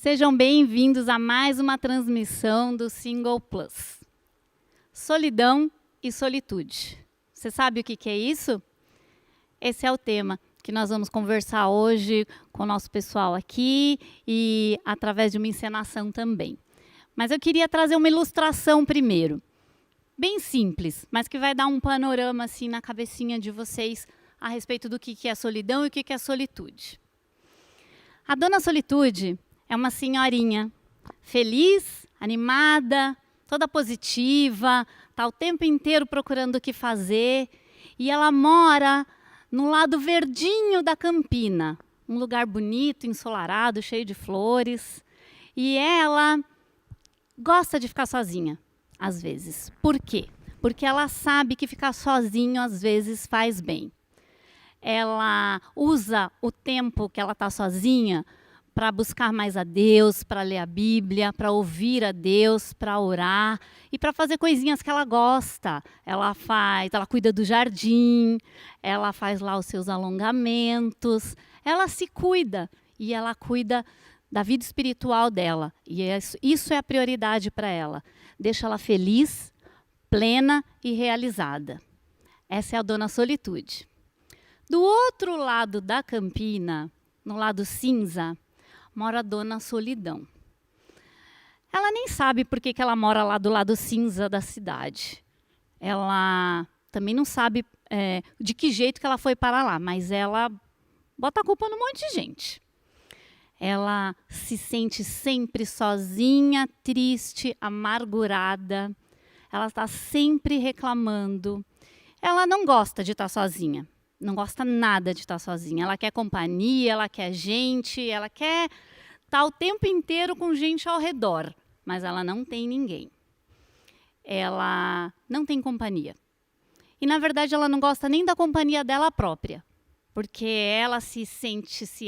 Sejam bem-vindos a mais uma transmissão do Single Plus. Solidão e solitude. Você sabe o que é isso? Esse é o tema que nós vamos conversar hoje com o nosso pessoal aqui e através de uma encenação também. Mas eu queria trazer uma ilustração primeiro. Bem simples, mas que vai dar um panorama assim na cabecinha de vocês a respeito do que é solidão e o que é solitude. A dona Solitude é uma senhorinha feliz, animada, toda positiva, está o tempo inteiro procurando o que fazer, e ela mora no lado verdinho da Campina, um lugar bonito, ensolarado, cheio de flores, e ela gosta de ficar sozinha, às vezes. Por quê? Porque ela sabe que ficar sozinho, às vezes, faz bem. Ela usa o tempo que ela está sozinha para buscar mais a Deus, para ler a Bíblia, para ouvir a Deus, para orar e para fazer coisinhas que ela gosta. Ela cuida do jardim, ela faz lá os seus alongamentos, ela se cuida e ela cuida da vida espiritual dela. E isso é a prioridade para ela. Deixa ela feliz, plena e realizada. Essa é a dona Solitude. Do outro lado da Campina, no lado cinza, mora a dona Solidão. Ela nem sabe por que ela mora lá do lado cinza da cidade. Ela também não sabe de que jeito que ela foi para lá, mas ela bota a culpa num monte de gente. Ela se sente sempre sozinha, triste, amargurada. Ela está sempre reclamando. Ela não gosta de estar sozinha. Não gosta nada de estar sozinha. Ela quer companhia, ela quer gente, ela quer estar o tempo inteiro com gente ao redor. Mas ela não tem ninguém. Ela não tem companhia. E, na verdade, ela não gosta nem da companhia dela própria. Porque ela se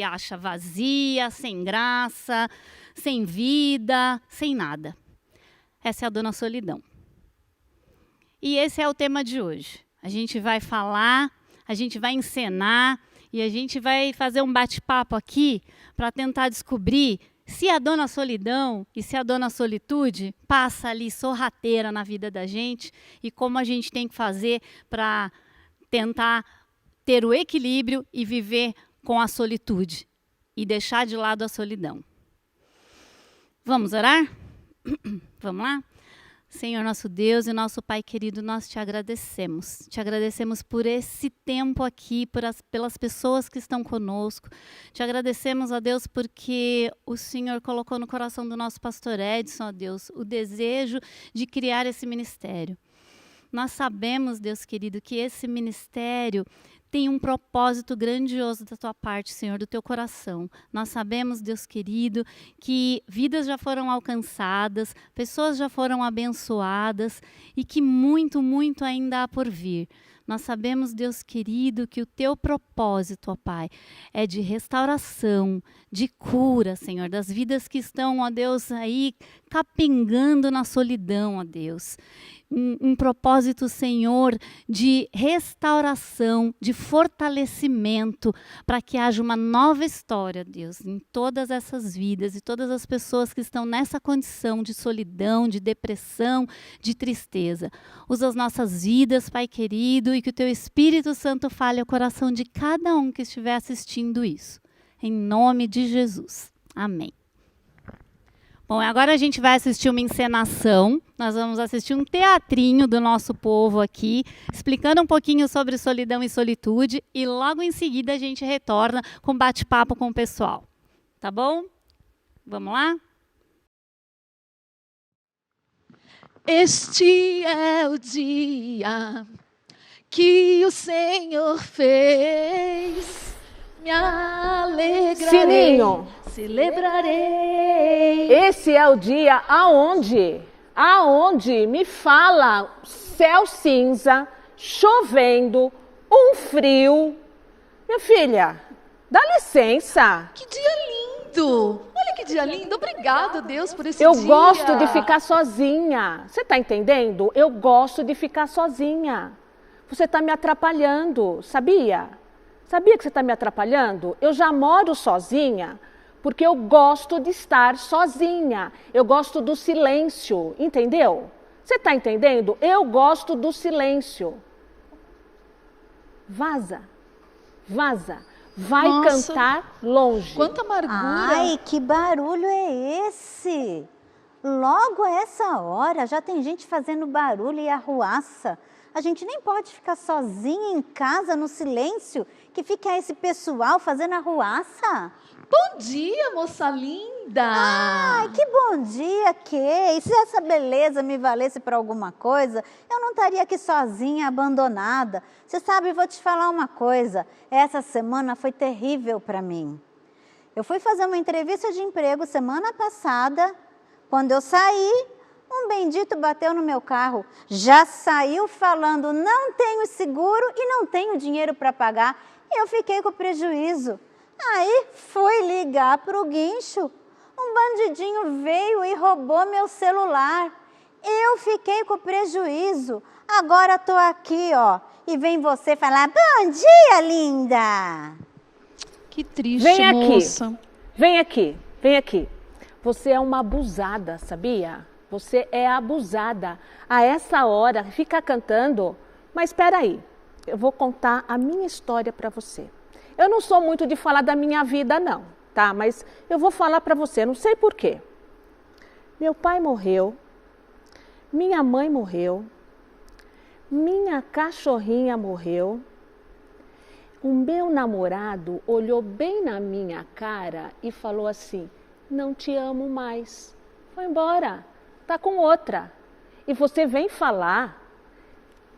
acha vazia, sem graça, sem vida, sem nada. Essa é a dona Solidão. E esse é o tema de hoje. A gente vai falar, a gente vai encenar e a gente vai fazer um bate-papo aqui para tentar descobrir se a dona Solidão e se a dona Solitude passa ali sorrateira na vida da gente e como a gente tem que fazer para tentar ter o equilíbrio e viver com a solitude e deixar de lado a solidão. Vamos orar? Vamos lá? Senhor nosso Deus e nosso Pai querido, nós te agradecemos. Te agradecemos por esse tempo aqui, pelas pessoas que estão conosco. Te agradecemos, ó Deus, porque o Senhor colocou no coração do nosso pastor Edson, ó Deus, o desejo de criar esse ministério. Nós sabemos, Deus querido, que esse ministério tem um propósito grandioso da tua parte, Senhor, do teu coração. Nós sabemos, Deus querido, que vidas já foram alcançadas, pessoas já foram abençoadas e que muito, muito ainda há por vir. Nós sabemos, Deus querido, que o teu propósito, ó Pai, é de restauração, de cura, Senhor, das vidas que estão, ó Deus, aí capengando na solidão, ó Deus. Um propósito, Senhor, de restauração, de fortalecimento, para que haja uma nova história, Deus, em todas essas vidas e todas as pessoas que estão nessa condição de solidão, de depressão, de tristeza. Usa as nossas vidas, Pai querido, e que o Teu Espírito Santo fale ao coração de cada um que estiver assistindo isso. Em nome de Jesus. Amém. Bom, agora a gente vai assistir uma encenação, nós vamos assistir um teatrinho do nosso povo aqui, explicando um pouquinho sobre solidão e solitude, e logo em seguida a gente retorna com bate-papo com o pessoal. Tá bom? Vamos lá? Este é o dia que o Senhor fez, me alegrarei. Sininho. Celebrarei. Esse é o dia aonde? Aonde? Me fala. Céu cinza, chovendo, um frio. Minha filha, dá licença. Que dia lindo. Olha que dia lindo. Obrigada, Deus, por esse dia. Eu gosto de ficar sozinha. Você tá entendendo? Eu gosto de ficar sozinha. Você tá me atrapalhando, sabia? Sabia que você tá me atrapalhando? Eu já moro sozinha porque eu gosto de estar sozinha. Eu gosto do silêncio, entendeu? Você está entendendo? Eu gosto do silêncio. Vaza, vaza. Vai Nossa, cantar longe. quanta amargura. Ai, que barulho é esse? Logo a essa hora já tem gente fazendo barulho e arruaça. A gente nem pode ficar sozinha em casa no silêncio, que fica esse pessoal fazendo arruaça. Bom dia, moça linda. Ai, que bom dia, Kay. Se essa beleza me valesse para alguma coisa, eu não estaria aqui sozinha, abandonada. Você sabe, vou te falar uma coisa. Essa semana foi terrível para mim. Eu fui fazer uma entrevista de emprego semana passada. Quando eu saí, um bendito bateu no meu carro. Já saiu falando, não tenho seguro e não tenho dinheiro para pagar. Eu fiquei com prejuízo. Aí fui ligar para o guincho. Um bandidinho veio e roubou meu celular. Eu fiquei com prejuízo. Agora estou aqui, ó. E vem você falar, bom dia, linda. Que triste, Vem aqui, moça. vem aqui, vem aqui. Você é uma abusada, sabia? Você é abusada. A essa hora, fica cantando. Mas espera aí, eu vou contar a minha história para você. Eu não sou muito de falar da minha vida, não, tá? Mas eu vou falar para você, não sei por quê. Meu pai morreu, minha mãe morreu, minha cachorrinha morreu. O meu namorado olhou bem na minha cara e falou assim, não te amo mais. Foi embora, tá com outra. E você vem falar,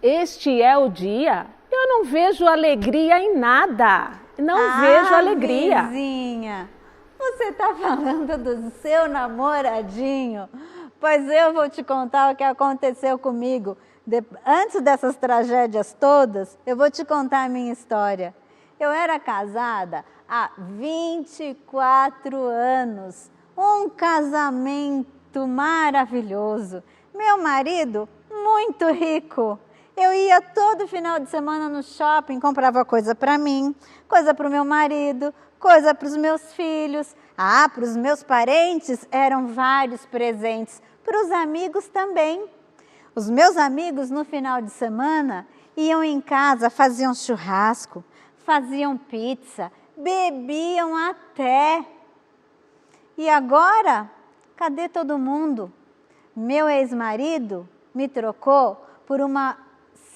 este é o dia? Eu não vejo alegria em nada. Não vejo alegria. Vizinha, você está falando do seu namoradinho? Pois eu vou te contar o que aconteceu comigo. Antes dessas tragédias todas, eu vou te contar a minha história. Eu era casada há 24 anos. Um casamento maravilhoso. Meu marido, muito rico. Eu ia todo final de semana no shopping, comprava coisa para mim, coisa para o meu marido, coisa para os meus filhos. Ah, para os meus parentes eram vários presentes, para os amigos também. Os meus amigos no final de semana iam em casa, faziam churrasco, faziam pizza, bebiam até. E agora, cadê todo mundo? Meu ex-marido me trocou por uma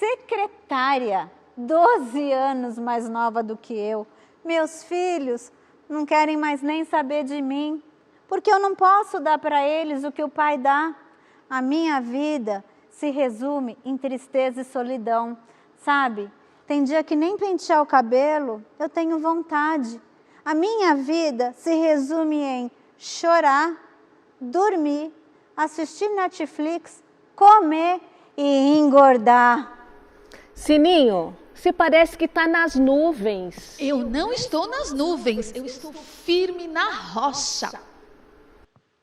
secretária, 12 anos mais nova do que eu. Meus filhos não querem mais nem saber de mim, porque eu não posso dar para eles o que o pai dá. A minha vida se resume em tristeza e solidão, sabe? Tem dia que nem pentear o cabelo eu tenho vontade. A minha vida se resume em chorar, dormir, assistir Netflix, comer e engordar. Sininho, você parece que está nas nuvens. Eu não estou nas nuvens, eu estou firme na rocha.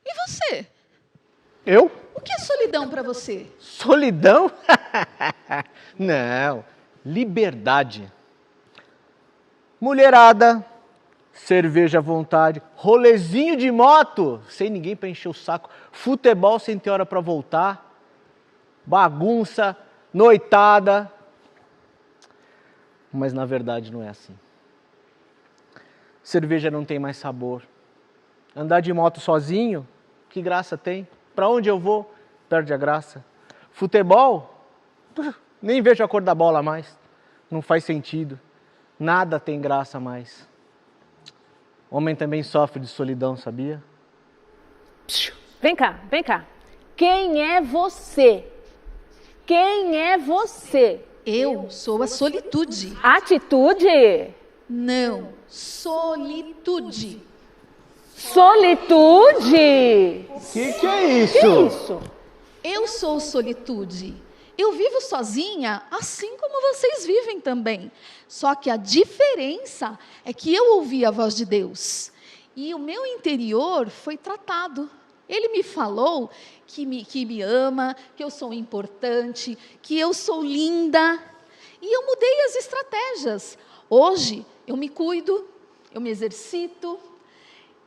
E você? Eu? O que é solidão para você? Solidão? Não, liberdade. Mulherada, cerveja à vontade, rolezinho de moto, sem ninguém para encher o saco, futebol sem ter hora para voltar, bagunça, noitada. Mas na verdade não é assim. Cerveja não tem mais sabor. Andar de moto sozinho, que graça tem? Para onde eu vou, perde a graça. Futebol, nem vejo a cor da bola mais. Não faz sentido. Nada tem graça mais. Homem também sofre de solidão, sabia? Vem cá, vem cá. Quem é você? Quem é você? Eu sou a solitude. Atitude? Não, solitude. Solitude? Que é isso? Que isso? Eu sou solitude. Eu vivo sozinha, assim como vocês vivem também. Só que a diferença é que eu ouvi a voz de Deus. E o meu interior foi tratado. Ele me falou que me ama, que eu sou importante, que eu sou linda. E eu mudei as estratégias. Hoje, eu me cuido, eu me exercito,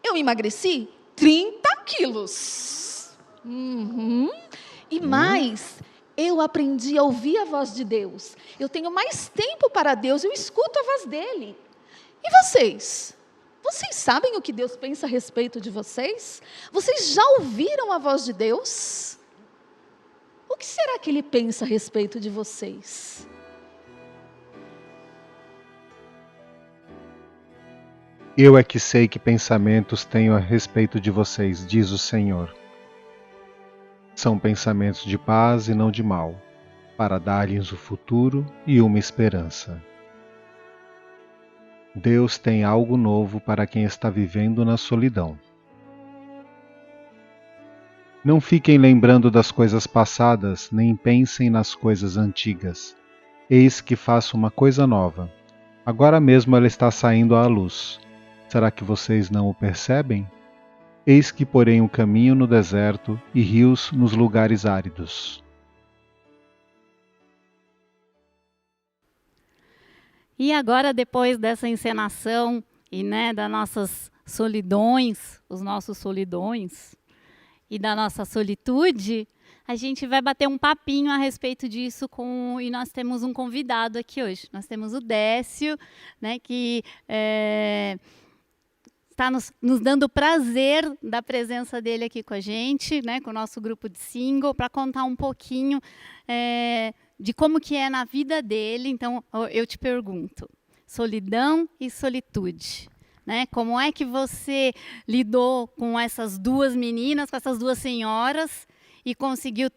eu emagreci 30 quilos. E mais, eu aprendi a ouvir a voz de Deus. Eu tenho mais tempo para Deus, eu escuto a voz dele. E vocês? Vocês sabem o que Deus pensa a respeito de vocês? Vocês já ouviram a voz de Deus? O que será que ele pensa a respeito de vocês? Eu é que sei que pensamentos tenho a respeito de vocês, diz o Senhor. São pensamentos de paz e não de mal, para dar-lhes o futuro e uma esperança. Deus tem algo novo para quem está vivendo na solidão. Não fiquem lembrando das coisas passadas, nem pensem nas coisas antigas. Eis que faço uma coisa nova. Agora mesmo ela está saindo à luz. Será que vocês não o percebem? Eis que porém um caminho no deserto e rios nos lugares áridos. E agora, depois dessa encenação e das nossas solidões, os nossos solidões e da nossa solitude, a gente vai bater um papinho a respeito disso e nós temos um convidado aqui hoje. Nós temos o Décio, que está nos dando o prazer da presença dele aqui com a gente, com o nosso grupo de single, para contar um pouquinho de como que é na vida dele. Então, eu te pergunto, solidão e solitude, como é que você lidou com essas duas meninas, com essas duas senhoras, e conseguiu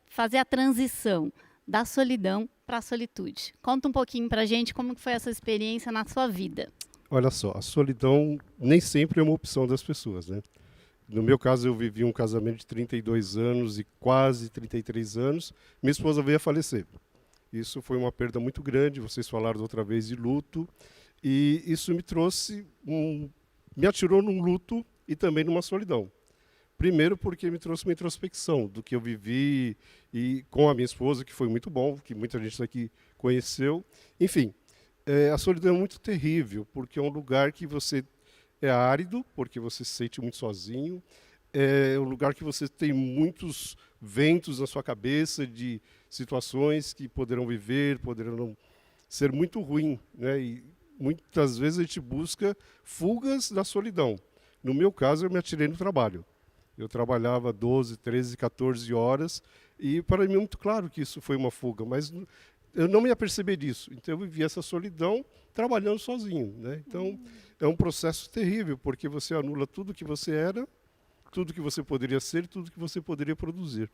fazer a transição da solidão para a solitude? Conta um pouquinho para a gente como que foi essa experiência na sua vida. Olha só, a solidão nem sempre é uma opção das pessoas, né? No meu caso, eu vivi um casamento de 32 anos e quase 33 anos. Minha esposa veio a falecer. Isso foi uma perda muito grande. Vocês falaram da outra vez de luto. E isso me trouxe, me atirou num luto e também numa solidão. Primeiro porque me trouxe uma introspecção do que eu vivi e com a minha esposa, que foi muito bom, que muita gente aqui conheceu. Enfim, a solidão é muito terrível, porque é um lugar que você é árido, porque você se sente muito sozinho. É um lugar que você tem muitos ventos na sua cabeça de situações que poderão não ser muito ruim, E muitas vezes a gente busca fugas da solidão. No meu caso, eu me atirei no trabalho. Eu trabalhava 12, 13, 14 horas e para mim é muito claro que isso foi uma fuga, mas eu não me apercebi disso. Então eu vivi essa solidão trabalhando sozinho, Então é um processo terrível, porque você anula tudo que você era, tudo que você poderia ser, tudo que você poderia produzir.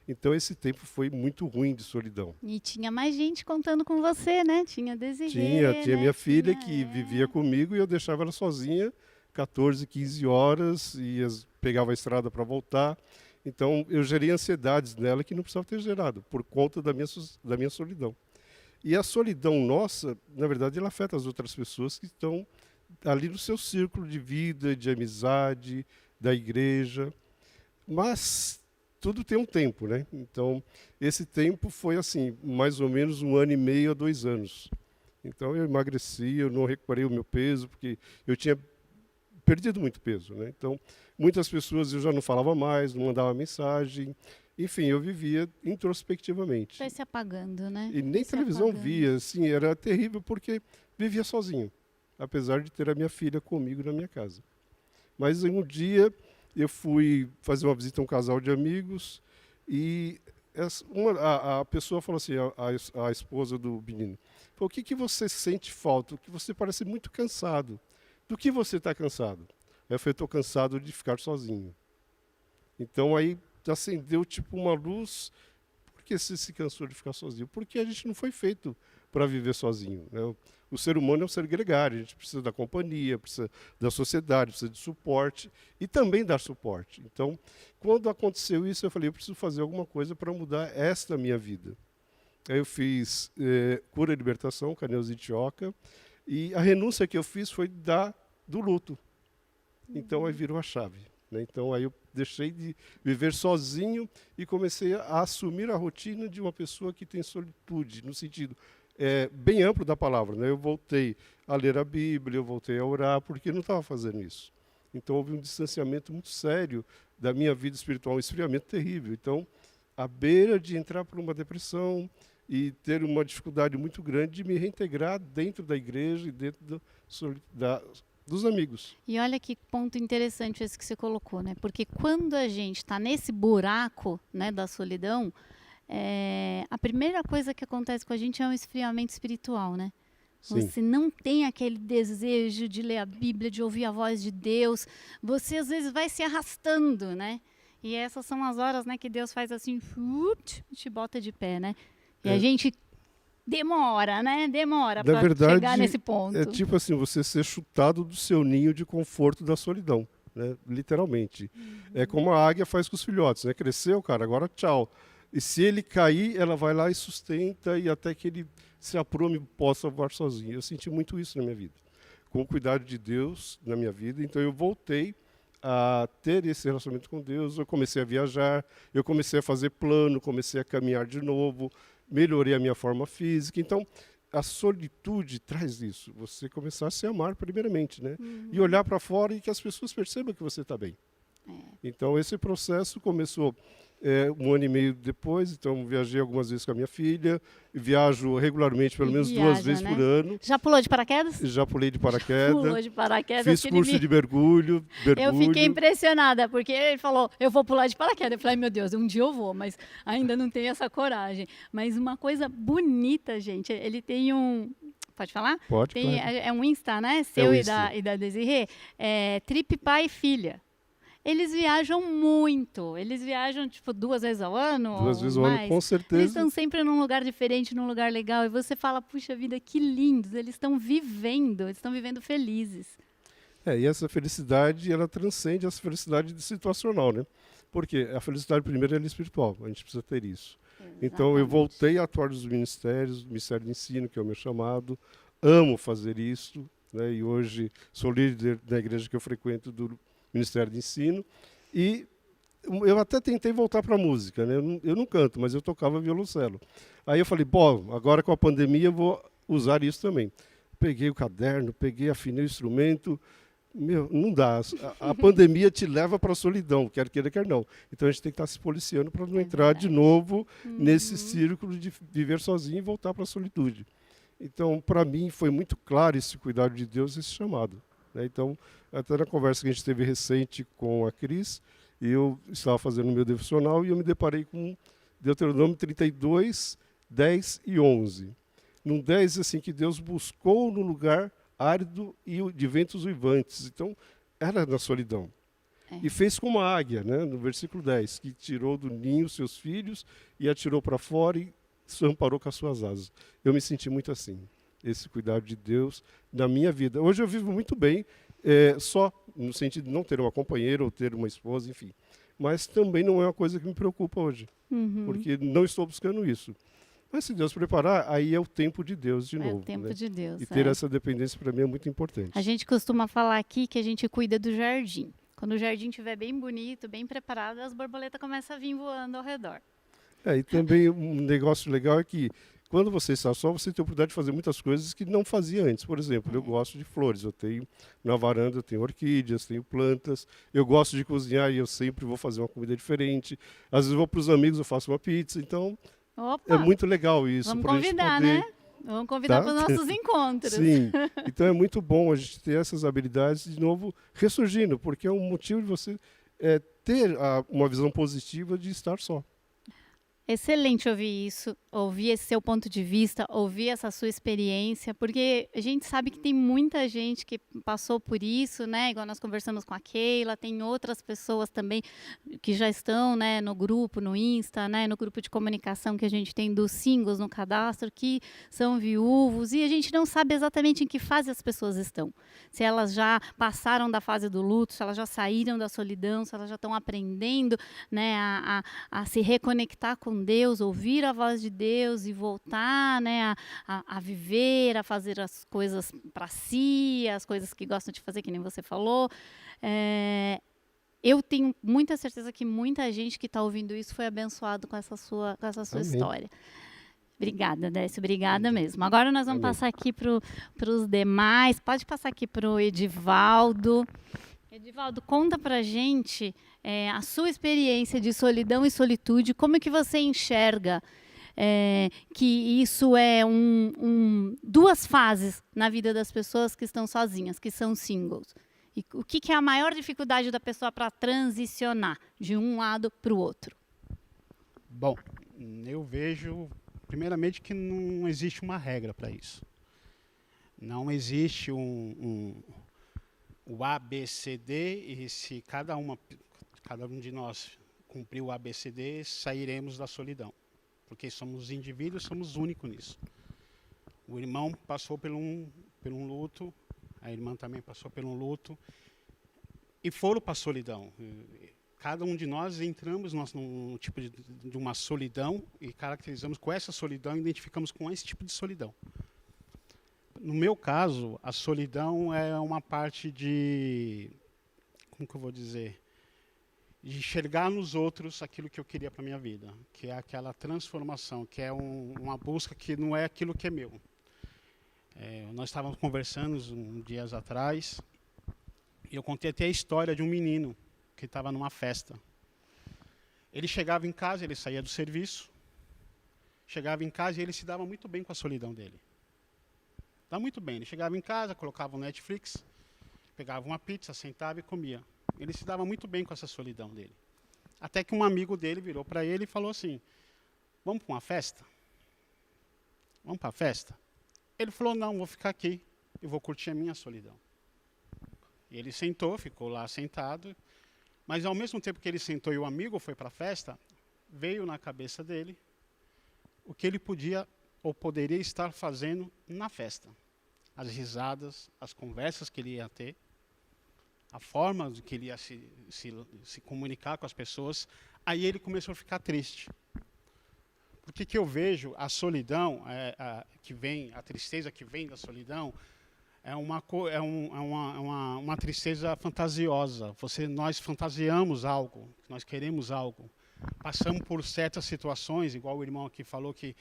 Então esse tempo foi muito ruim de solidão. E tinha mais gente contando com você, Tinha Desirê, Tinha minha filha que vivia comigo e eu deixava ela sozinha 14, 15 horas e pegava a estrada para voltar. Então eu gerei ansiedades nela que não precisava ter gerado, por conta da minha solidão. E a solidão nossa, na verdade, ela afeta as outras pessoas que estão ali no seu círculo de vida, de amizade, da igreja. Mas tudo tem um tempo, Então, esse tempo foi assim, mais ou menos 1 ano e meio a 2 anos. Então, eu emagreci, eu não recuperei o meu peso, porque eu tinha perdido muito peso, Então, muitas pessoas eu já não falava mais, não mandava mensagem. Enfim, eu vivia introspectivamente. Foi se apagando, E nem televisão via, assim, era terrível porque vivia sozinho, apesar de ter a minha filha comigo na minha casa. Mas um dia eu fui fazer uma visita a um casal de amigos e a pessoa falou assim, a esposa do menino, falou, o que você sente falta? Que você parece muito cansado. Do que você está cansado? Eu falei, estou cansado de ficar sozinho. Então aí acendeu tipo uma luz. Por que você se cansou de ficar sozinho? Porque a gente não foi feito para viver sozinho, O ser humano é um ser gregário, a gente precisa da companhia, precisa da sociedade, precisa de suporte e também dar suporte. Então, quando aconteceu isso, eu falei, eu preciso fazer alguma coisa para mudar esta minha vida. Aí eu fiz cura e libertação, Caneuza Itioca, e a renúncia que eu fiz foi do luto. Então, aí virou a chave. Então, aí eu deixei de viver sozinho e comecei a assumir a rotina de uma pessoa que tem solitude, no sentido bem amplo da palavra. Eu voltei a ler a Bíblia, eu voltei a orar, porque eu não estava fazendo isso. Então houve um distanciamento muito sério da minha vida espiritual, um esfriamento terrível. Então, à beira de entrar por uma depressão e ter uma dificuldade muito grande de me reintegrar dentro da igreja e dentro dos amigos. E olha que ponto interessante esse que você colocou, né? Porque quando a gente está nesse buraco, né, da solidão, a primeira coisa que acontece com a gente é um esfriamento espiritual, né? Sim. Você não tem aquele desejo de ler a Bíblia, de ouvir a voz de Deus. Você às vezes vai se arrastando, né? E essas são as horas, né, que Deus faz assim, te bota de pé, né? E a gente demora, né? Demora para chegar nesse ponto. É tipo assim, você ser chutado do seu ninho de conforto da solidão, né? Literalmente. É como a águia faz com os filhotes, né? Cresceu, cara, agora tchau. E se ele cair, ela vai lá e sustenta e até que ele se aprume e possa voar sozinho. Eu senti muito isso na minha vida. Com o cuidado de Deus na minha vida, então eu voltei a ter esse relacionamento com Deus, eu comecei a viajar, eu comecei a fazer plano, comecei a caminhar de novo, melhorei a minha forma física. Então, a solitude traz isso, você começar a se amar primeiramente, né? E olhar para fora e que as pessoas percebam que você está bem. Então, esse processo começou 1 ano e meio depois, então viajei algumas vezes com a minha filha, viajo regularmente, pelo menos 2 vezes por ano. Já pulou de paraquedas? Já pulei de paraquedas. Pulou de paraquedas. Fiz curso de mergulho. Eu fiquei impressionada, porque ele falou, eu vou pular de paraquedas. Eu falei, meu Deus, um dia eu vou, mas ainda não tenho essa coragem. Mas uma coisa bonita, gente, ele tem um... Pode falar? Pode, tem, claro. É um Insta, né? Seu e da Desirê. Trip pai e filha. Eles viajam muito. Eles viajam, tipo, 2 vezes ao ano. 2 vezes ao ano, com certeza. Eles estão sempre num lugar diferente, num lugar legal. E você fala, puxa vida, que lindos. Eles estão vivendo felizes. E essa felicidade, ela transcende essa felicidade situacional, né? Porque a felicidade, primeiro, é espiritual. A gente precisa ter isso. Exatamente. Então, eu voltei a atuar nos ministérios, o Ministério de Ensino, que é o meu chamado. Amo fazer isso, né? E hoje sou líder da igreja que eu frequento do Ministério de Ensino, e eu até tentei voltar para a música, né? Eu não canto, mas eu tocava violoncelo. Aí eu falei, bom, agora com a pandemia eu vou usar isso também. Peguei o caderno, afinei o instrumento, não dá, a pandemia te leva para a solidão, quer queira, quer não. Então a gente tem que estar se policiando para não entrar de novo nesse círculo de viver sozinho e voltar para a solitude. Então, para mim, foi muito claro esse cuidado de Deus, esse chamado. Então, até na conversa que a gente teve recente com a Cris, eu estava fazendo o meu devocional e eu me deparei com Deuteronômio 32, 10 e 11. Num 10, assim, que Deus buscou no lugar árido e de ventos uivantes. Então, era na solidão. E fez como a águia, né, no versículo 10, que tirou do ninho seus filhos e atirou para fora e se amparou com as suas asas. Eu me senti muito assim. Esse cuidado de Deus na minha vida. Hoje eu vivo muito bem, só no sentido de não ter uma companheira ou ter uma esposa, enfim. Mas também não é uma coisa que me preocupa hoje, porque não estou buscando isso. Mas se Deus preparar, aí é o tempo de Deus de novo. É o tempo, né, de Deus. E ter essa dependência para mim é muito importante. A gente costuma falar aqui que a gente cuida do jardim. Quando o jardim estiver bem bonito, bem preparado, as borboletas começam a vir voando ao redor. E também um negócio legal é que quando você está só, você tem a oportunidade de fazer muitas coisas que não fazia antes. Por exemplo, eu gosto de flores. Eu tenho na varanda, eu tenho orquídeas, tenho plantas. Eu gosto de cozinhar e eu sempre vou fazer uma comida diferente. Às vezes vou para os amigos, eu faço uma pizza. Então, é muito legal isso. Vamos convidar, né? Vamos convidar para os nossos encontros. Sim. Então, é muito bom a gente ter essas habilidades de novo ressurgindo, porque é um motivo de você ter uma visão positiva de estar só. Excelente ouvir isso, ouvir esse seu ponto de vista, ouvir essa sua experiência, porque a gente sabe que tem muita gente que passou por isso, né? Igual nós conversamos com a Keila, tem outras pessoas também que já estão, né, no grupo, no Insta, né, no grupo de comunicação que a gente tem dos singles no cadastro, que são viúvos, e a gente não sabe exatamente em que fase as pessoas estão. Se elas já passaram da fase do luto, se elas já saíram da solidão, se elas já estão aprendendo, né, a se reconectar com Deus, ouvir a voz de Deus e voltar, né, a viver, a fazer as coisas para si, as coisas que gostam de fazer, que nem você falou. Eu tenho muita certeza que muita gente que está ouvindo isso foi abençoado com essa sua história. Obrigada, Décio, obrigada mesmo. Agora nós vamos passar aqui para os demais. Pode passar aqui para o Edivaldo. Edivaldo, conta pra gente a sua experiência de solidão e solitude, como é que você enxerga que isso é duas fases na vida das pessoas que estão sozinhas, que são singles. E o que é a maior dificuldade da pessoa para transicionar de um lado para o outro? Bom, eu vejo, primeiramente, que não existe uma regra para isso. Não existe o A, B, C, D, e se cada um de nós cumprir o A, B, C, D, sairemos da solidão. Porque somos indivíduos, somos únicos nisso. O irmão passou por um luto, a irmã também passou por um luto, e foram para a solidão. Cada um de nós entramos num tipo de uma solidão e caracterizamos com essa solidão e identificamos com esse tipo de solidão. No meu caso, a solidão é uma parte de, como que eu vou dizer, de enxergar nos outros aquilo que eu queria para a minha vida, que é aquela transformação, que é uma busca que não é aquilo que é meu. Nós estávamos conversando uns dias atrás e eu contei até a história de um menino que estava numa festa. Ele chegava em casa, ele saía do serviço, chegava em casa e ele se dava muito bem com a solidão dele. Dá muito bem. Ele chegava em casa, colocava um Netflix, pegava uma pizza, sentava e comia. Ele se dava muito bem com essa solidão dele. Até que um amigo dele virou para ele e falou assim: vamos para uma festa? Vamos para a festa? Ele falou: não, vou ficar aqui e vou curtir a minha solidão. E ele sentou, ficou lá sentado, mas ao mesmo tempo que ele sentou e o amigo foi para a festa, veio na cabeça dele o que ele podia ou poderia estar fazendo na festa. As risadas, as conversas que ele ia ter, a forma de que ele ia se comunicar com as pessoas. Aí ele começou a ficar triste. Porque que eu vejo a solidão, a tristeza que vem da solidão, é uma tristeza fantasiosa. Nós fantasiamos algo, nós queremos algo. Passamos por certas situações, igual o irmão aqui falou que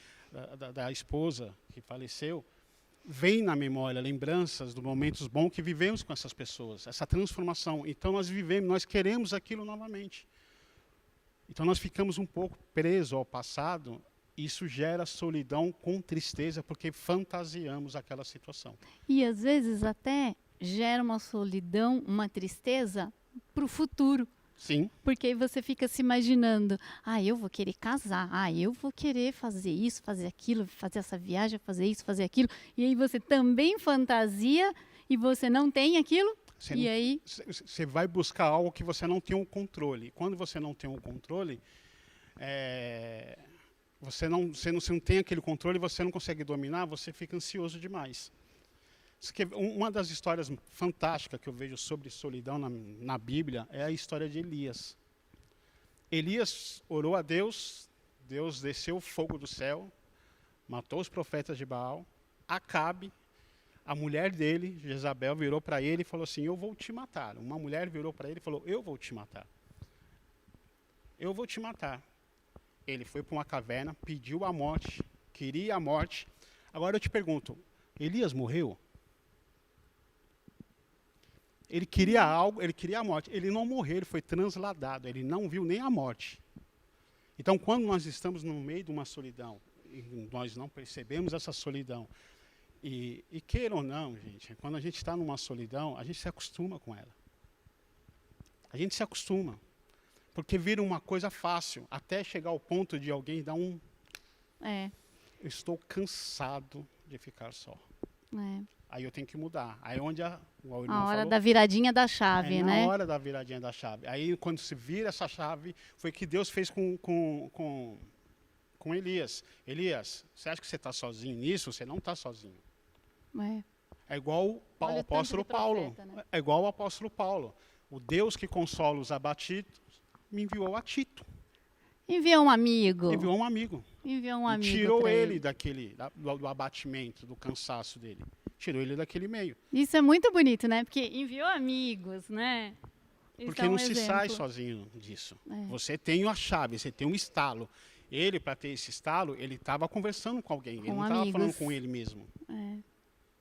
da esposa que faleceu, vem na memória lembranças dos momentos bons que vivemos com essas pessoas, essa transformação. Então nós queremos aquilo novamente. Então nós ficamos um pouco presos ao passado. Isso gera solidão com tristeza, porque fantasiamos aquela situação. E às vezes até gera uma solidão, uma tristeza para o futuro. Sim. Porque aí você fica se imaginando: eu vou querer casar, eu vou querer fazer isso, fazer aquilo, fazer essa viagem, fazer isso, fazer aquilo. E aí você também fantasia e você não tem aquilo. Aí você vai buscar algo que você não tem um controle. Quando você não tem um controle, você não tem aquele controle, você não consegue dominar, você fica ansioso demais. Uma das histórias fantásticas que eu vejo sobre solidão na Bíblia é a história de Elias. Elias orou a Deus, Deus desceu fogo do céu, matou os profetas de Baal. Acabe, a mulher dele, Jezabel, virou para ele e falou assim: eu vou te matar. Uma mulher virou para ele e falou: eu vou te matar. Eu vou te matar. Ele foi para uma caverna, pediu a morte, queria a morte. Agora eu te pergunto, Elias morreu? Ele queria algo, ele queria a morte. Ele não morreu, ele foi transladado, ele não viu nem a morte. Então, quando nós estamos no meio de uma solidão, e nós não percebemos essa solidão, e queira ou não, gente, quando a gente está numa solidão, a gente se acostuma com ela. A gente se acostuma. Porque vira uma coisa fácil, até chegar ao ponto de alguém dar um... Eu estou cansado de ficar só. Aí eu tenho que mudar. Aí onde a hora da viradinha da chave, né? Na hora da viradinha da chave. Aí quando se vira essa chave, foi que Deus fez com Elias. Elias, você acha que você está sozinho nisso? Você não está sozinho. É igual o apóstolo Paulo. Profeta, né? É igual o apóstolo Paulo. O Deus que consola os abatidos me enviou a Tito. Enviou um amigo. Enviou um amigo. Enviou um amigo. E tirou pra ele do abatimento, do cansaço dele. Tirou ele daquele meio. Isso é muito bonito, né? Porque enviou amigos, né? Isso Porque é um não se sai exemplo. sozinho disso. Você tem a chave, você tem um estalo. Ele, para ter esse estalo, ele estava conversando com alguém. Ele não estava falando com ele mesmo.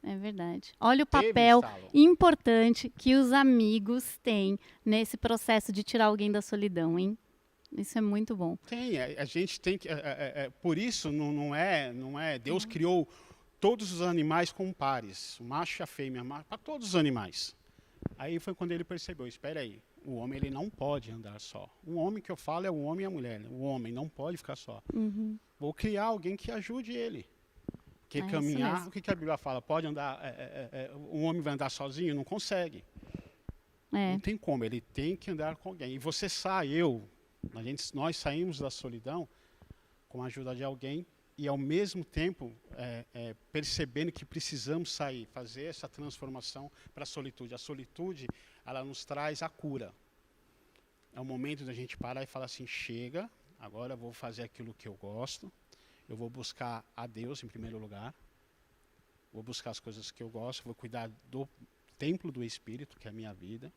É verdade. Olha o Teve papel estalo. importante que os amigos têm nesse processo de tirar alguém da solidão, hein? Isso é muito bom. Tem, a gente tem que. Por isso, não é. Deus criou todos os animais como pares, o macho e a fêmea, para todos os animais. Aí foi quando ele percebeu: espera aí, o homem ele não pode andar só. O homem que eu falo é o homem e a mulher. Né? O homem não pode ficar só. Vou criar alguém que ajude ele. Porque isso caminhar, mesmo. o que a Bíblia fala? Pode andar. Um homem vai andar sozinho? Não consegue. É. Não tem como, ele tem que andar com alguém. E você sai, nós saímos da solidão com a ajuda de alguém e ao mesmo tempo percebendo que precisamos sair, fazer essa transformação para a solitude. A solitude, ela nos traz a cura. É o momento da gente parar e falar assim, chega, agora eu vou fazer aquilo que eu gosto, eu vou buscar a Deus em primeiro lugar, vou buscar as coisas que eu gosto, vou cuidar do templo do Espírito, que é a minha vida.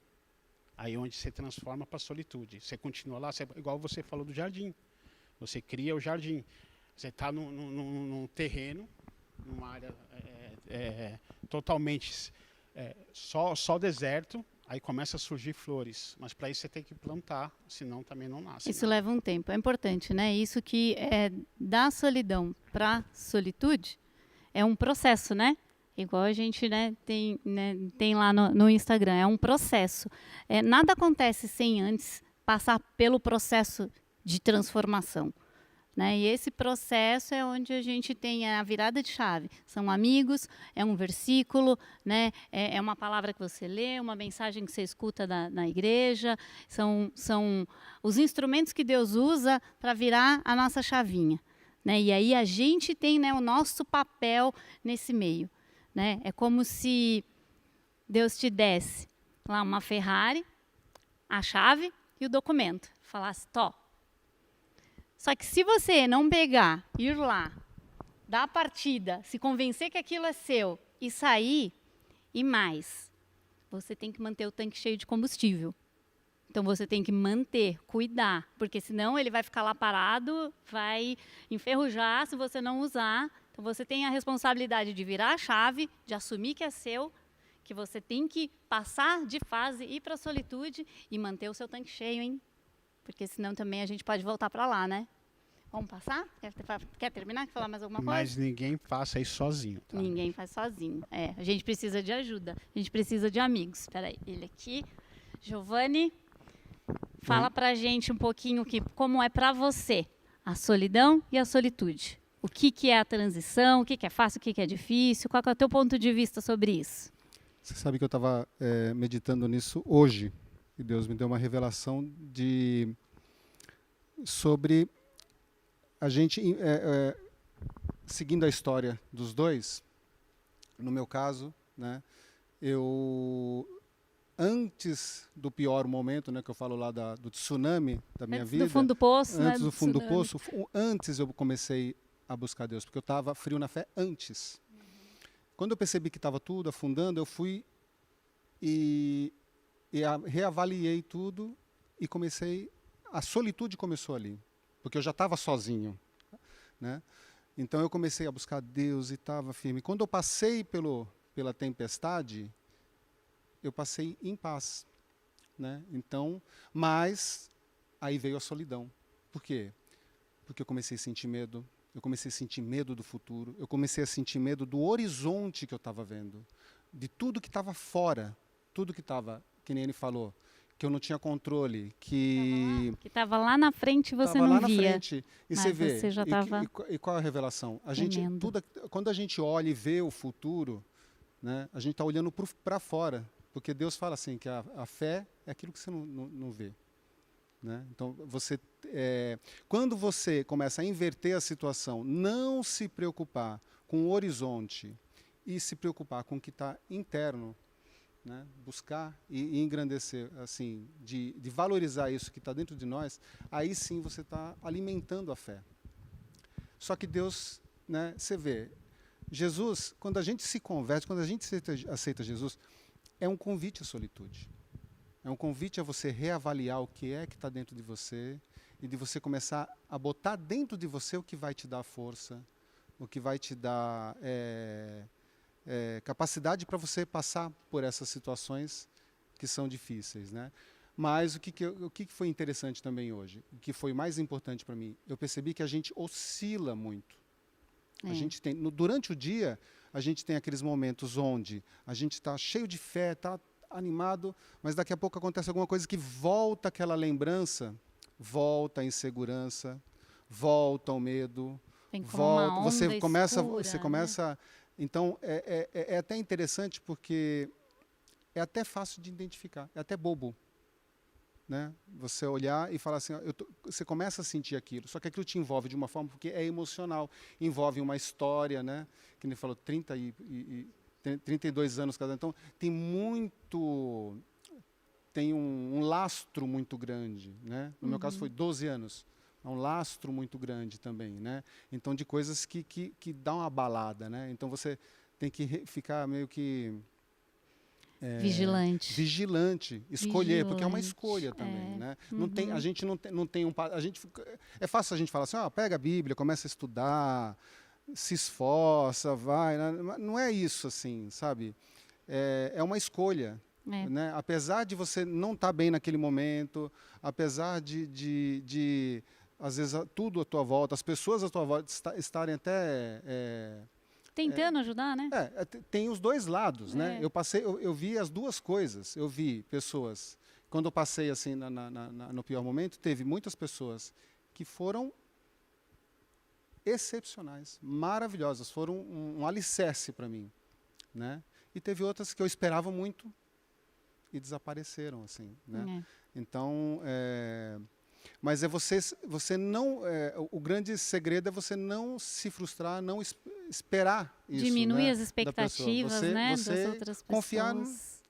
Aí onde você transforma para a solitude. Você continua lá, igual você falou do jardim. Você cria o jardim. Você está num terreno, numa área totalmente só deserto, aí começa a surgir flores. Mas para isso você tem que plantar, senão também não nasce. Isso leva um tempo. É importante, né? Isso que é da solidão para solitude é um processo, né? Igual a gente tem lá no Instagram, é um processo. Nada acontece sem antes passar pelo processo de transformação. Né? E esse processo é onde a gente tem a virada de chave. São amigos, é um versículo, né? É uma palavra que você lê, uma mensagem que você escuta na igreja. São os instrumentos que Deus usa para virar a nossa chavinha. Né? E aí a gente tem, né, o nosso papel nesse meio. Né? É como se Deus te desse lá uma Ferrari, a chave e o documento. Falasse, tó. Só que se você não pegar, ir lá, dar a partida, se convencer que aquilo é seu e sair, e mais, você tem que manter o tanque cheio de combustível. Então você tem que manter, cuidar, porque senão ele vai ficar lá parado, vai enferrujar se você não usar. Então você tem a responsabilidade de virar a chave, de assumir que é seu, que você tem que passar de fase, ir para a solitude e manter o seu tanque cheio, hein? Porque senão também a gente pode voltar para lá, né? Vamos passar? Quer terminar? Quer falar mais alguma coisa? Mas ninguém faça isso sozinho. Tá? Ninguém faz sozinho. A gente precisa de ajuda. A gente precisa de amigos. Espera aí, ele aqui. Giovanni, fala pra gente um pouquinho como é para você a solidão e a solitude. O que é a transição, o que é fácil, o que é difícil, qual é o teu ponto de vista sobre isso? Você sabe que eu estava meditando nisso hoje, e Deus me deu uma revelação sobre a gente, seguindo a história dos dois. No meu caso, né, antes do pior momento, né, que eu falo lá do tsunami da minha vida, do fundo do poço, antes né, do fundo do tsunami. poço, antes eu comecei a buscar Deus, porque eu estava frio na fé antes. Quando eu percebi que estava tudo afundando, eu fui e reavaliei tudo e a solitude começou ali, porque eu já estava sozinho, né? Então eu comecei a buscar Deus e estava firme. Quando eu passei pela tempestade, eu passei em paz, né? Então, mas aí veio a solidão. Por quê? Porque eu comecei a sentir medo. Eu comecei a sentir medo do futuro. Eu comecei a sentir medo do horizonte que eu estava vendo, de tudo que estava fora, tudo que estava, que nem ele falou, que eu não tinha controle, que estava lá na frente e você tava não lá via. Na frente, e mas você vê. Você já tava e qual é a revelação? tremendo. Quando a gente olha e vê o futuro, né, a gente está olhando para fora, porque Deus fala assim que a fé é aquilo que você não vê. Né? Então, quando você começa a inverter a situação, não se preocupar com o horizonte e se preocupar com o que está interno, né? Buscar e engrandecer, assim, de valorizar isso que está dentro de nós, aí sim você está alimentando a fé. Só que Deus, né, você vê, Jesus, quando a gente se converte, quando a gente aceita Jesus, é um convite à solitude. É um convite a você reavaliar o que está dentro de você e de você começar a botar dentro de você o que vai te dar força, o que vai te dar capacidade para você passar por essas situações que são difíceis, né? Mas o que foi interessante também hoje, o que foi mais importante para mim, eu percebi que a gente oscila muito. A gente tem, durante o dia, a gente tem aqueles momentos onde a gente está cheio de fé, está animado, mas daqui a pouco acontece alguma coisa que volta aquela lembrança, volta a insegurança, volta o medo, Tem como uma volta, onda você escura, começa. Então é até interessante porque é até fácil de identificar, é até bobo, né? Você olhar e falar assim, ó, você começa a sentir aquilo, só que aquilo te envolve de uma forma porque é emocional, envolve uma história, né? Que ele falou 32 anos casado, então tem um lastro muito grande, né? No meu caso foi 12 anos. É um lastro muito grande também, né? Então, de coisas que dão uma balada, né? Então, você tem que ficar meio que... vigilante, escolher, porque é uma escolha também, né? Não tem, a gente não tem é fácil a gente falar assim, pega a Bíblia, começa a estudar, se esforça, vai, né? Não é isso assim, sabe? É uma escolha, né? Apesar de você não estar bem naquele momento, apesar de às vezes tudo à tua volta, as pessoas à tua volta estarem até Tentando ajudar, né? tem os dois lados, né? Eu vi as duas coisas. Eu vi pessoas, quando eu passei assim no pior momento, teve muitas pessoas que foram excepcionais, maravilhosas, foram um alicerce para mim, né? E teve outras que eu esperava muito e desapareceram, assim, né? Então, mas você não, o grande segredo é você não se frustrar, não esperar isso, diminuir né, as expectativas, né, das outras pessoas. Confiar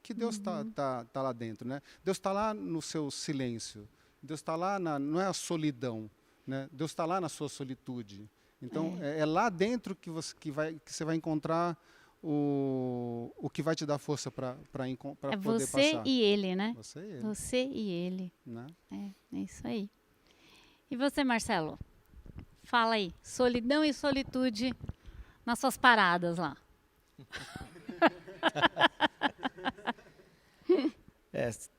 que Deus tá lá dentro, né? Deus está lá no seu silêncio. Deus está lá não é a solidão, né? Deus está lá na sua solitude. Então é lá dentro que você vai encontrar o que vai te dar força para poder passar. Você e ele, né? Você e ele. Você e ele. Né? É isso aí. E você, Marcelo? Fala aí, solidão e solitude nas suas paradas lá.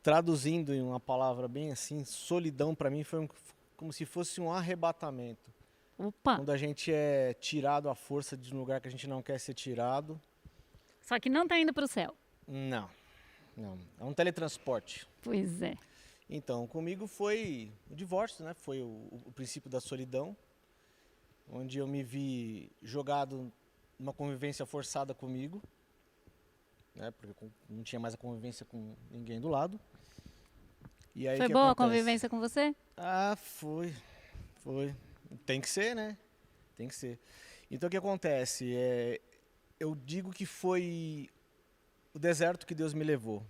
Traduzindo em uma palavra bem assim, solidão para mim foi como se fosse um arrebatamento. Opa! Quando a gente é tirado à força de um lugar que a gente não quer ser tirado. Só que não está indo para o céu. Não. É um teletransporte. Pois é. Então, comigo foi o divórcio, né? Foi o princípio da solidão, onde eu me vi jogado numa convivência forçada comigo, né? Porque não tinha mais a convivência com ninguém do lado. E aí, foi boa a convivência com você? Foi. Tem que ser, né? Tem que ser. Então, o que acontece? Eu digo que foi o deserto que Deus me levou.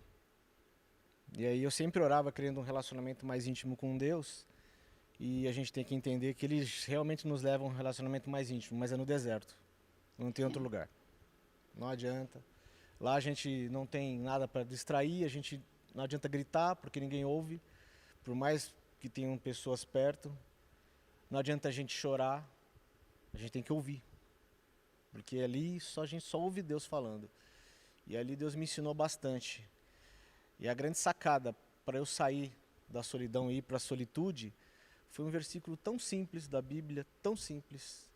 E aí eu sempre orava querendo um relacionamento mais íntimo com Deus. E a gente tem que entender que Ele realmente nos leva a um relacionamento mais íntimo, mas é no deserto. Não tem outro lugar. Não adianta. Lá a gente não tem nada para distrair, não adianta gritar porque ninguém ouve, por mais que tenham pessoas perto. Não adianta a gente chorar, a gente tem que ouvir. Porque ali a gente só ouve Deus falando. E ali Deus me ensinou bastante. E a grande sacada para eu sair da solidão e ir para a solitude foi um versículo tão simples da Bíblia, tão simples.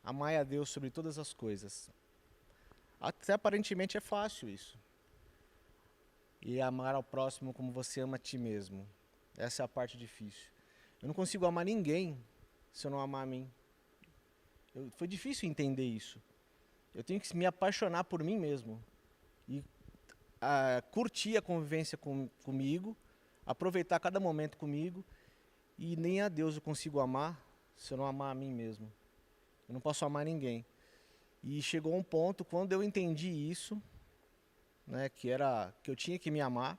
Amai a Deus sobre todas as coisas. Até aparentemente é fácil isso. E amar ao próximo como você ama a ti mesmo. Essa é a parte difícil. Eu não consigo amar ninguém se eu não amar a mim. Foi difícil entender isso. Eu tenho que me apaixonar por mim mesmo. E curtir a convivência comigo, aproveitar cada momento comigo, e nem a Deus eu consigo amar se eu não amar a mim mesmo. Eu não posso amar ninguém. E chegou um ponto, quando eu entendi isso, né, que eu tinha que me amar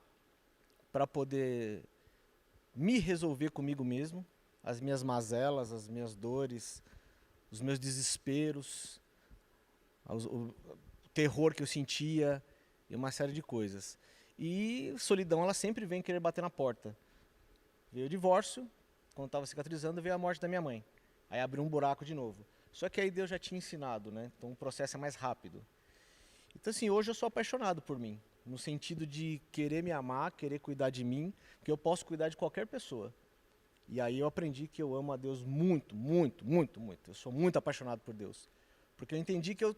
para poder me resolver comigo mesmo, as minhas mazelas, as minhas dores, os meus desesperos, o terror que eu sentia, e uma série de coisas. E solidão, ela sempre vem querer bater na porta. Veio o divórcio, quando estava cicatrizando, veio a morte da minha mãe. Aí abriu um buraco de novo. Só que aí Deus já tinha ensinado, né? Então o processo é mais rápido. Então, assim, hoje eu sou apaixonado por mim, no sentido de querer me amar, querer cuidar de mim, porque eu posso cuidar de qualquer pessoa. E aí eu aprendi que eu amo a Deus muito, muito, muito, muito. Eu sou muito apaixonado por Deus. Porque eu entendi que eu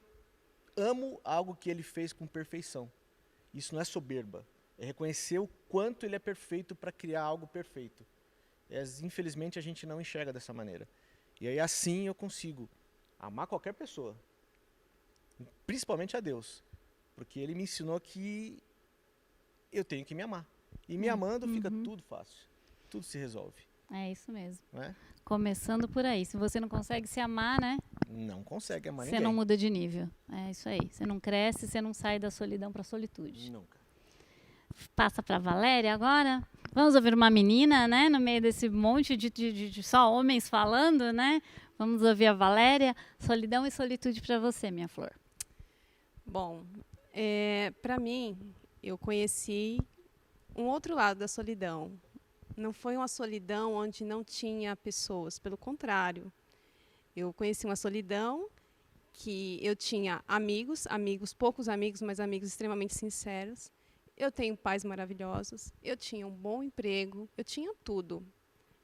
amo algo que Ele fez com perfeição. Isso não é soberba, é reconhecer o quanto Ele é perfeito para criar algo perfeito. Infelizmente a gente não enxerga dessa maneira. E aí assim eu consigo amar qualquer pessoa, principalmente a Deus. Porque Ele me ensinou que eu tenho que me amar. E me amando fica tudo fácil, tudo se resolve. É isso mesmo. Não é? Começando por aí. Se você não consegue se amar, né? Não consegue amar Você ninguém. não muda de nível. É isso aí. Você não cresce, você não sai da solidão para a solitude. Nunca. Passa para Valéria agora. Vamos ouvir uma menina, né? No meio desse monte de só homens falando, né? Vamos ouvir a Valéria. Solidão e solitude para você, minha flor. Bom, para mim, eu conheci um outro lado da solidão. Não foi uma solidão onde não tinha pessoas, pelo contrário. Eu conheci uma solidão que eu tinha amigos, poucos amigos, mas amigos extremamente sinceros. Eu tenho pais maravilhosos, eu tinha um bom emprego, eu tinha tudo.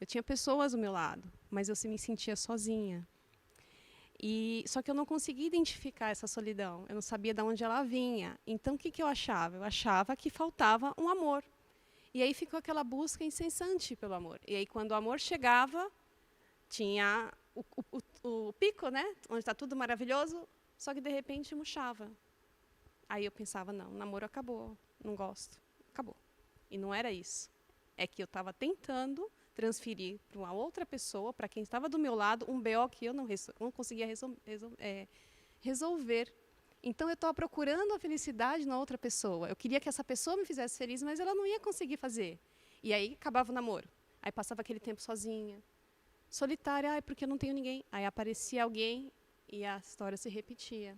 Eu tinha pessoas ao meu lado, mas eu me sentia sozinha. Só que eu não conseguia identificar essa solidão, eu não sabia de onde ela vinha. Então, o que eu achava? Eu achava que faltava um amor. E aí ficou aquela busca incessante pelo amor. E aí, quando o amor chegava, tinha o pico, né? Onde está tudo maravilhoso, só que, de repente, murchava. Aí eu pensava, não, o namoro acabou, não gosto, acabou. E não era isso. É que eu estava tentando transferir para uma outra pessoa, para quem estava do meu lado, um BO que eu não conseguia resolver. Então, eu estava procurando a felicidade na outra pessoa. Eu queria que essa pessoa me fizesse feliz, mas ela não ia conseguir fazer. E aí, acabava o namoro. Aí, passava aquele tempo sozinha, solitária, porque eu não tenho ninguém. Aí, aparecia alguém e a história se repetia.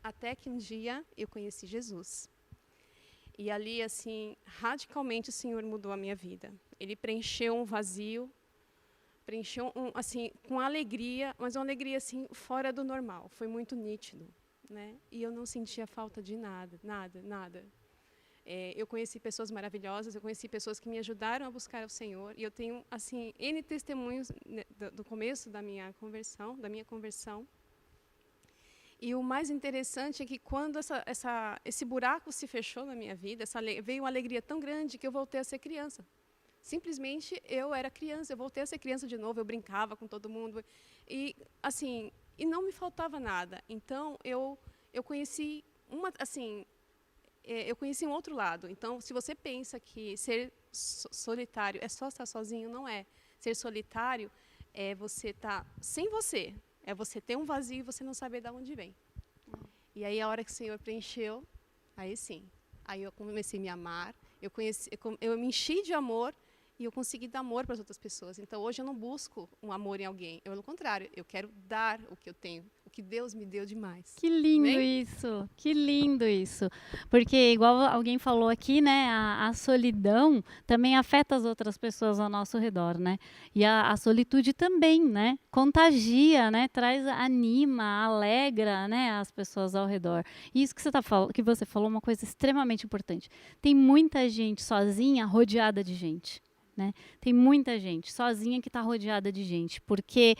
Até que um dia, eu conheci Jesus. E ali, assim, radicalmente, o Senhor mudou a minha vida. Ele preencheu um vazio, preencheu, assim, com alegria, mas uma alegria, assim, fora do normal. Foi muito nítido. Né? E eu não sentia falta de nada, nada, nada. Eu conheci pessoas maravilhosas, eu conheci pessoas que me ajudaram a buscar o Senhor, e eu tenho, assim, N testemunhos, né, do começo da minha conversão. E o mais interessante é que quando esse buraco se fechou na minha vida, veio uma alegria tão grande que eu voltei a ser criança. Simplesmente eu era criança, eu voltei a ser criança de novo, eu brincava com todo mundo. E, assim, e não me faltava nada. Então, eu conheci eu conheci um outro lado. Então, se você pensa que ser solitário é só estar sozinho, não é. Ser solitário é você estar sem você. É você ter um vazio e você não saber de onde vem. E aí, a hora que o Senhor preencheu, aí sim. Aí eu comecei a me amar, eu me enchi de amor e eu consegui dar amor para as outras pessoas. Então, hoje eu não busco um amor em alguém. Pelo contrário, eu quero dar o que eu tenho, o que Deus me deu demais. Que lindo isso, que lindo isso. Porque, igual alguém falou aqui, né, a solidão também afeta as outras pessoas ao nosso redor, né? E a solitude também, né? Contagia, né? Anima, alegra, né, as pessoas ao redor. E isso que você falou é uma coisa extremamente importante. Tem muita gente sozinha rodeada de gente. Né? Tem muita gente sozinha que está rodeada de gente, porque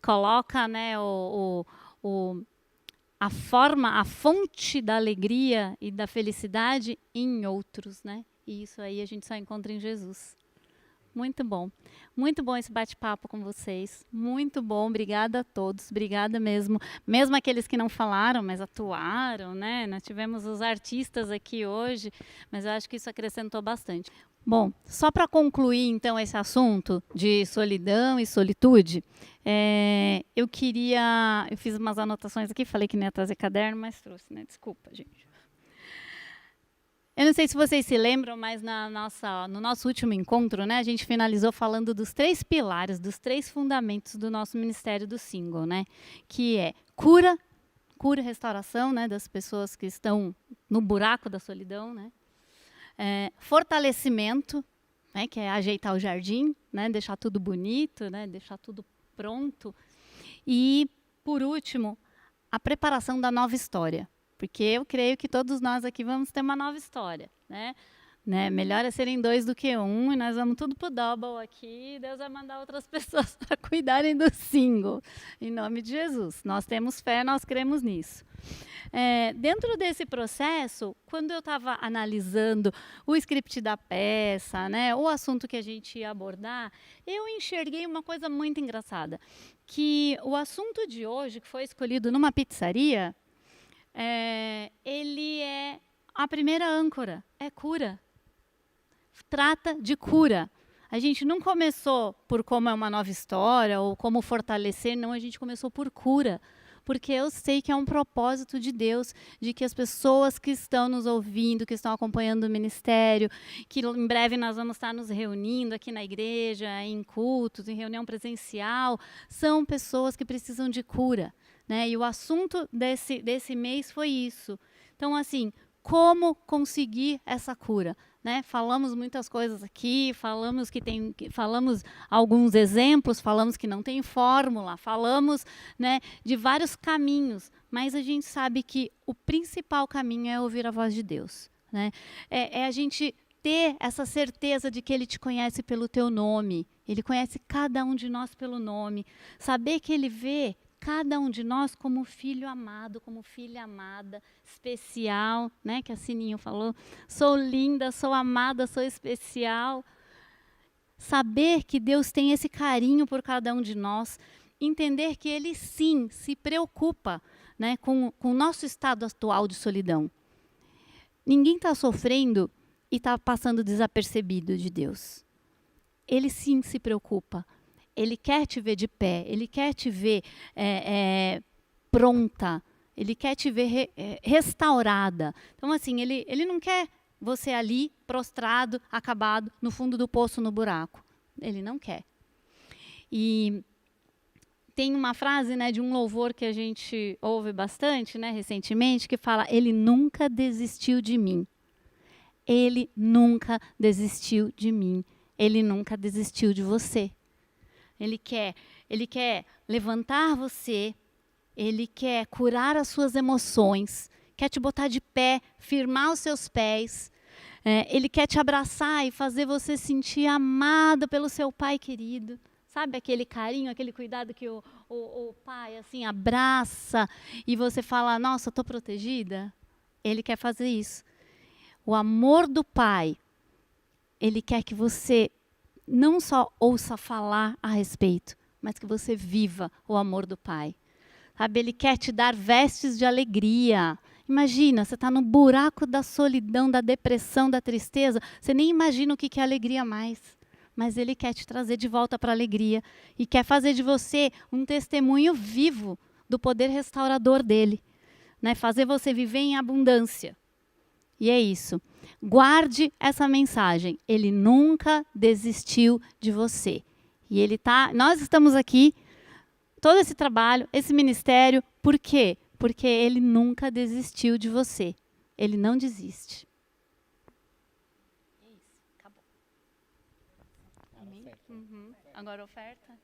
coloca, né, a fonte da alegria e da felicidade em outros, né? E isso aí a gente só encontra em Jesus. Muito bom esse bate-papo com vocês, muito bom, obrigada a todos, obrigada mesmo aqueles que não falaram, mas atuaram, né? Nós tivemos os artistas aqui hoje, mas eu acho que isso acrescentou bastante. Bom, só para concluir então esse assunto de solidão e solitude, eu fiz umas anotações aqui, falei que não ia trazer caderno, mas trouxe, né? Desculpa, gente. Eu não sei se vocês se lembram, mas no nosso último encontro, né, a gente finalizou falando dos 3 pilares, dos 3 fundamentos do nosso Ministério do Single, né? Que é cura e restauração, né, das pessoas que estão no buraco da solidão, né? Fortalecimento, né, que é ajeitar o jardim, né, deixar tudo bonito, né, deixar tudo pronto. E, por último, a preparação da nova história. porque eu creio que todos nós aqui vamos ter uma nova história, né? Melhor é serem 2 do que 1, e nós vamos tudo pro double aqui, e Deus vai mandar outras pessoas para cuidarem do single, em nome de Jesus. Nós temos fé, nós cremos nisso. Dentro desse processo, quando eu estava analisando o script da peça, né, o assunto que a gente ia abordar, eu enxerguei uma coisa muito engraçada, que o assunto de hoje, que foi escolhido numa pizzaria, ele é a primeira âncora, é cura. Trata de cura. A gente não começou por como é uma nova história ou como fortalecer, não, a gente começou por cura. Porque eu sei que é um propósito de Deus, de que as pessoas que estão nos ouvindo, que estão acompanhando o ministério, que em breve nós vamos estar nos reunindo aqui na igreja, em cultos, em reunião presencial, são pessoas que precisam de cura, né? E o assunto desse mês foi isso. Então, assim, como conseguir essa cura? Né? Falamos muitas coisas aqui, falamos alguns exemplos, falamos que não tem fórmula, falamos, né, de vários caminhos, mas a gente sabe que o principal caminho é ouvir a voz de Deus, né? É a gente ter essa certeza de que Ele te conhece pelo teu nome, Ele conhece cada um de nós pelo nome, saber que Ele vê cada um de nós como filho amado, como filha amada, especial, né? Que a Sininho falou, sou linda, sou amada, sou especial. Saber que Deus tem esse carinho por cada um de nós, entender que Ele sim se preocupa, né, com o nosso estado atual de solidão. Ninguém está sofrendo e está passando desapercebido de Deus. Ele sim se preocupa. Ele quer te ver de pé, Ele quer te ver pronta, Ele quer te ver restaurada. Então, assim, ele não quer você ali, prostrado, acabado, no fundo do poço, no buraco. Ele não quer. E tem uma frase, né, de um louvor que a gente ouve bastante, né, recentemente, que fala, Ele nunca desistiu de mim. Ele nunca desistiu de mim. Ele nunca desistiu de você. Ele quer levantar você, Ele quer curar as suas emoções, quer te botar de pé, firmar os seus pés. Ele quer te abraçar e fazer você sentir amado pelo seu pai querido. Sabe aquele carinho, aquele cuidado que o pai assim abraça e você fala, nossa, estou protegida? Ele quer fazer isso. O amor do pai, Ele quer que você não só ouça falar a respeito, mas que você viva o amor do Pai. Sabe, Ele quer te dar vestes de alegria. Imagina, você está no buraco da solidão, da depressão, da tristeza, você nem imagina o que é alegria mais. Mas Ele quer te trazer de volta para a alegria e quer fazer de você um testemunho vivo do poder restaurador dEle. Né? Fazer você viver em abundância. E é isso. Guarde essa mensagem. Ele nunca desistiu de você. E nós estamos aqui, todo esse trabalho, esse ministério, por quê? Porque Ele nunca desistiu de você. Ele não desiste. É isso, acabou. Amém? Uhum. Agora oferta.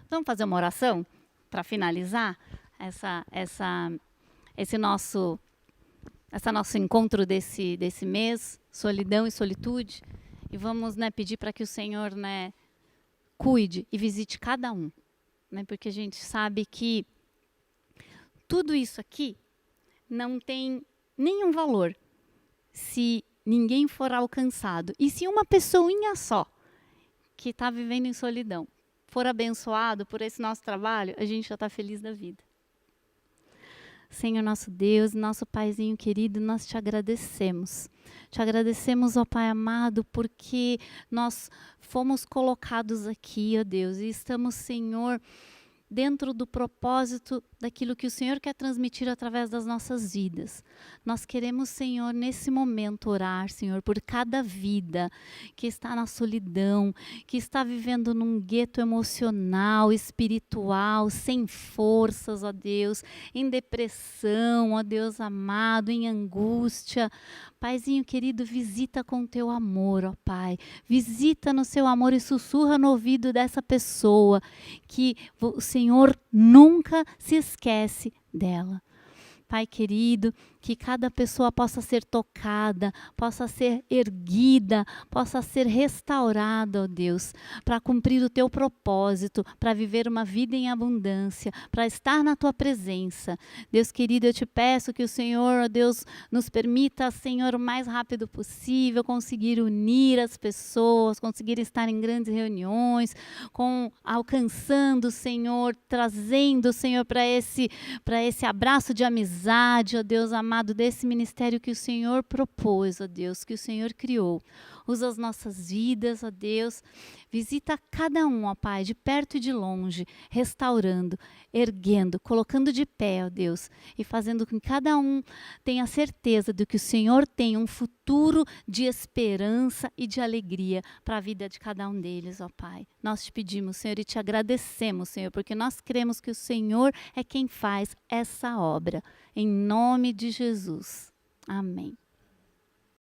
Vamos fazer uma oração para finalizar esse nosso encontro desse mês, solidão e solitude, e vamos, né, pedir para que o Senhor, né, cuide e visite cada um, né, porque a gente sabe que tudo isso aqui não tem nenhum valor se ninguém for alcançado. E se uma pessoinha só que está vivendo em solidão for abençoado por esse nosso trabalho, a gente já está feliz da vida. Senhor nosso Deus, nosso Paizinho querido, nós te agradecemos. Te agradecemos, ó Pai amado, porque nós fomos colocados aqui, ó Deus, e estamos, Senhor, dentro do propósito daquilo que o Senhor quer transmitir através das nossas vidas. Nós queremos, Senhor, nesse momento orar, Senhor, por cada vida que está na solidão, que está vivendo num gueto emocional, espiritual, sem forças, ó Deus, em depressão, ó Deus amado, em angústia. Paizinho querido, visita com teu amor, ó Pai. Visita no seu amor e sussurra no ouvido dessa pessoa que o Senhor nunca se esquece dela. Pai querido, que cada pessoa possa ser tocada, possa ser erguida, possa ser restaurada, ó Deus, para cumprir o teu propósito, para viver uma vida em abundância, para estar na tua presença. Deus querido, eu te peço que o Senhor, ó Deus, nos permita, Senhor, o mais rápido possível, conseguir unir as pessoas, conseguir estar em grandes reuniões, alcançando, Senhor, trazendo, Senhor, para esse abraço de amizade, ó Deus amado, desse ministério que o Senhor propôs, ó Deus, que o Senhor criou. Usa as nossas vidas, ó Deus, visita cada um, ó Pai, de perto e de longe, restaurando, erguendo, colocando de pé, ó Deus, e fazendo com que cada um tenha certeza de que o Senhor tem um futuro de esperança e de alegria para a vida de cada um deles, ó Pai. Nós te pedimos, Senhor, e te agradecemos, Senhor, porque nós cremos que o Senhor é quem faz essa obra. Em nome de Jesus. Amém.